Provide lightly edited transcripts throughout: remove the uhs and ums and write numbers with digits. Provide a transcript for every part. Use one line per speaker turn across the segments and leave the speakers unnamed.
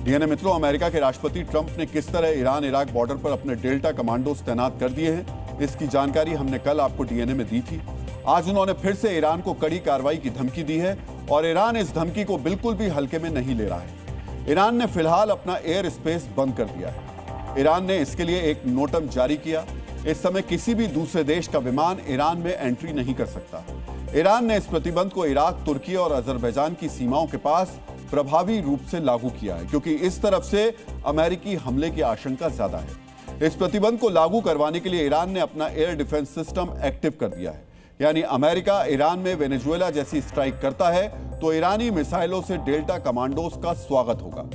DNA मित्रों, America के राष्ट्रपति ट्रंप ने किस तरह ईरान इराक बॉर्डर पर अपने डेल्टा कमांडोज तैनात कर दिए हैं, इसकी जानकारी हमने कल आपको डीएनए में दी थी। आज उन्होंने फिर से ईरान को कड़ी कार्रवाई की धमकी दी है और ईरान इस धमकी को बिल्कुल भी हल्के में नहीं ले रहा है। ईरान ने फिलहाल अपना एयर स्पेस बंद कर दिया है। ईरान ने इसके लिए एक नोटम जारी किया। इस समय किसी भी दूसरे देश का विमान ईरान में एंट्री नहीं कर सकता। ईरान ने इस प्रतिबंध को इराक, तुर्की और अजरबैजान की सीमाओं के पास प्रभावी रूप से लागू किया है, क्योंकि इस तरफ से अमेरिकी हमले की आशंका ज्यादा है। इस प्रतिबंध को लागू करवाने के लिए ईरान ने अपना एयर डिफेंस सिस्टम एक्टिव कर दिया है। यानी अमेरिका ईरान में वेनेजुएला जैसी स्ट्राइक करता है तो ईरानी मिसाइलों से डेल्टा कमांडोज का स्वागत होगा।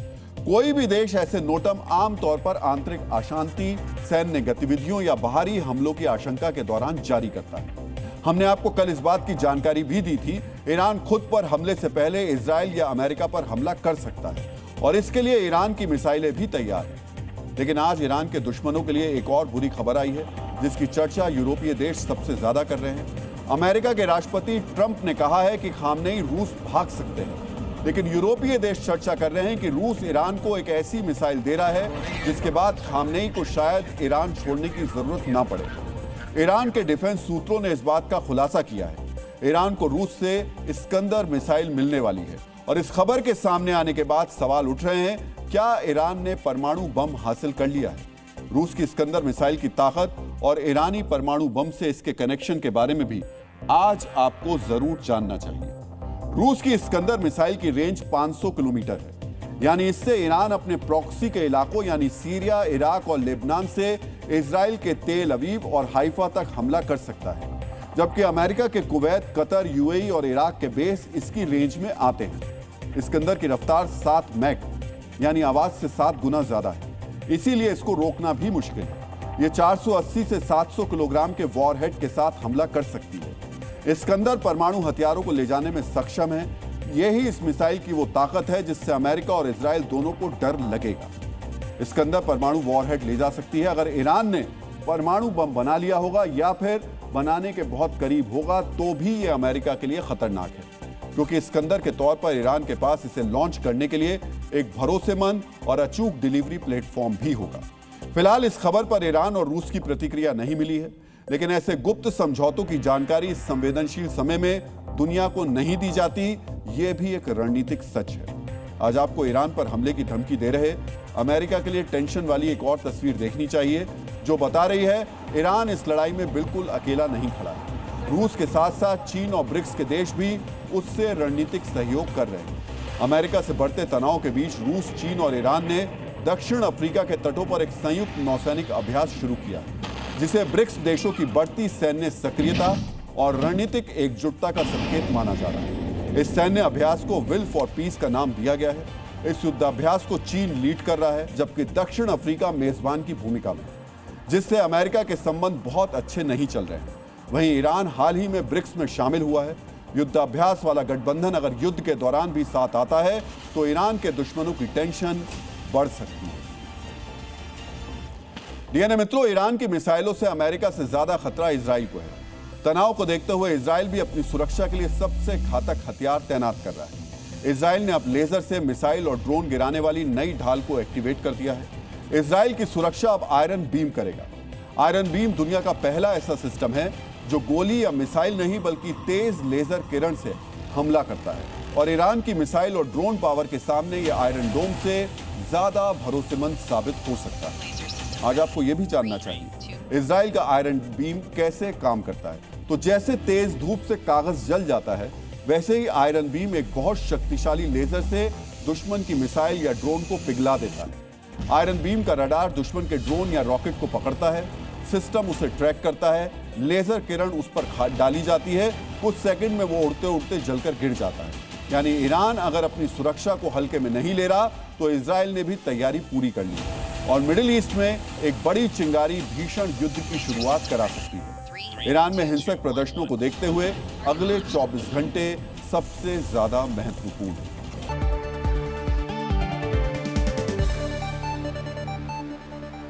कोई भी देश ऐसे नोटम आमतौर पर आंतरिक अशांति, सैन्य गतिविधियों या बाहरी हमलों की आशंका के दौरान जारी करता है। हमने आपको कल इस बात की जानकारी भी दी थी, ईरान खुद पर हमले से पहले इजराइल या अमेरिका पर हमला कर सकता है और इसके लिए ईरान की मिसाइलें भी तैयार हैं। लेकिन आज ईरान के दुश्मनों के लिए एक और बुरी खबर आई है, जिसकी चर्चा यूरोपीय देश सबसे ज्यादा कर रहे हैं। अमेरिका के राष्ट्रपति ट्रंप ने कहा है कि खामनेई रूस भाग सकते हैं, लेकिन यूरोपीय देश चर्चा कर रहे हैं कि रूस ईरान को एक ऐसी मिसाइल दे रहा है जिसके बाद खामनेई को शायद ईरान छोड़ने की जरूरत ना पड़े। ईरान के डिफेंस सूत्रों ने इस बात का खुलासा किया है। ईरान को रूस से इस्कंदर मिसाइल मिलने वाली है और इस खबर के सामने आने के बाद सवाल उठ रहे हैं, क्या ईरान ने परमाणु बम हासिल कर लिया है? रूस की इस्कंदर मिसाइल की ताकत और ईरानी परमाणु बम से इसके कनेक्शन के बारे में भी आज आपको जरूर जानना चाहिए। रूस की इस्कंदर मिसाइल की रेंज 500 किलोमीटर है, यानी इससे ईरान अपने प्रॉक्सी के इलाकों यानी सीरिया, इराक और लेबनान से इजराइल के तेल अवीव और हाइफा तक हमला कर सकता है, जबकि अमेरिका के कुवैत, कतर, यूएई और इराक के बेस इसकी रेंज में आते हैं। इस्कंदर की रफ्तार 7 मैक यानी आवाज से 7 गुना ज्यादा है, इसीलिए इसको रोकना भी मुश्किल है। ये 480 से 700 किलोग्राम के वॉरहेड के साथ हमला कर सकती है। इस्कंदर परमाणु हथियारों को ले जाने में सक्षम है। यही इस मिसाइल की वो ताकत है जिससे अमेरिका और इजराइल दोनों को डर लगेगा। इस्कंदर परमाणु वॉरहेड ले जा सकती है। अगर ईरान ने परमाणु बम बना लिया होगा या फिर बनाने के बहुत करीब होगा तो भी ये अमेरिका के लिए खतरनाक है, क्योंकि इस्कंदर के तौर पर ईरान के पास इसे लॉन्च करने के लिए एक भरोसेमंद और अचूक डिलीवरी प्लेटफॉर्म भी होगा। फिलहाल इस खबर पर ईरान और रूस की प्रतिक्रिया नहीं मिली है, लेकिन ऐसे गुप्त समझौतों की जानकारी इस संवेदनशील समय में दुनिया को नहीं दी जाती, ये भी एक रणनीतिक सच है। आज आपको ईरान पर हमले की धमकी दे रहे अमेरिका के लिए टेंशन वाली एक और तस्वीर देखनी चाहिए, जो बता रही है ईरान इस लड़ाई में बिल्कुल अकेला नहीं खड़ा है। रूस के साथ साथ चीन और ब्रिक्स के देश भी उससे रणनीतिक सहयोग कर रहे हैं। अमेरिका से बढ़ते तनाव के बीच रूस, चीन और ईरान ने दक्षिण अफ्रीका के तटों पर एक संयुक्त नौसैनिक अभ्यास शुरू किया, जिसे ब्रिक्स देशों की बढ़ती सैन्य सक्रियता और रणनीतिक एकजुटता का संकेत माना जा रहा है। इस सैन्य अभ्यास को विल फॉर पीस का नाम दिया गया है। इस युद्धाभ्यास को चीन लीड कर रहा है, जबकि दक्षिण अफ्रीका मेजबान की भूमिका में, जिससे अमेरिका के संबंध बहुत अच्छे नहीं चल रहे हैं। वहीं ईरान हाल ही में ब्रिक्स में शामिल हुआ है। युद्धाभ्यास वाला गठबंधन अगर युद्ध के दौरान भी साथ आता है तो ईरान के दुश्मनों की टेंशन बढ़ सकती है। डीएनए मित्रों, ईरान की मिसाइलों से अमेरिका से ज्यादा खतरा इजराइल को है। तनाव को देखते हुए इजराइल भी अपनी सुरक्षा के लिए सबसे घातक हथियार तैनात कर रहा है। इजराइल ने अब लेजर से मिसाइल और ड्रोन गिराने वाली नई ढाल को एक्टिवेट कर दिया है। इजराइल की सुरक्षा अब आयरन बीम करेगा। आयरन बीम दुनिया का पहला ऐसा सिस्टम है जो गोली या मिसाइल नहीं बल्कि तेज लेजर किरण से हमला करता है, और ईरान की मिसाइल और ड्रोन पावर के सामने ये आयरन डोम से ज्यादा भरोसेमंद साबित हो सकता है। आज आपको यह भी जानना चाहिए इजराइल का आयरन बीम कैसे काम करता है। तो जैसे तेज धूप से कागज जल जाता है, वैसे ही आयरन बीम एक बहुत शक्तिशाली लेजर से दुश्मन की मिसाइल या ड्रोन को पिघला देता है। आयरन बीम का रडार दुश्मन के ड्रोन या रॉकेट को पकड़ता है, सिस्टम उसे ट्रैक करता है, लेजर किरण उस पर डाली जाती है, कुछ सेकंड में वो उड़ते उड़ते जलकर गिर जाता है। यानी ईरान अगर अपनी सुरक्षा को हल्के में नहीं ले रहा तो इजराइल ने भी तैयारी पूरी कर ली और मिडिल ईस्ट में एक बड़ी चिंगारी भीषण युद्ध की शुरुआत करा सकती है। ईरान में हिंसक प्रदर्शनों को देखते हुए अगले 24 घंटे सबसे ज्यादा महत्वपूर्ण है।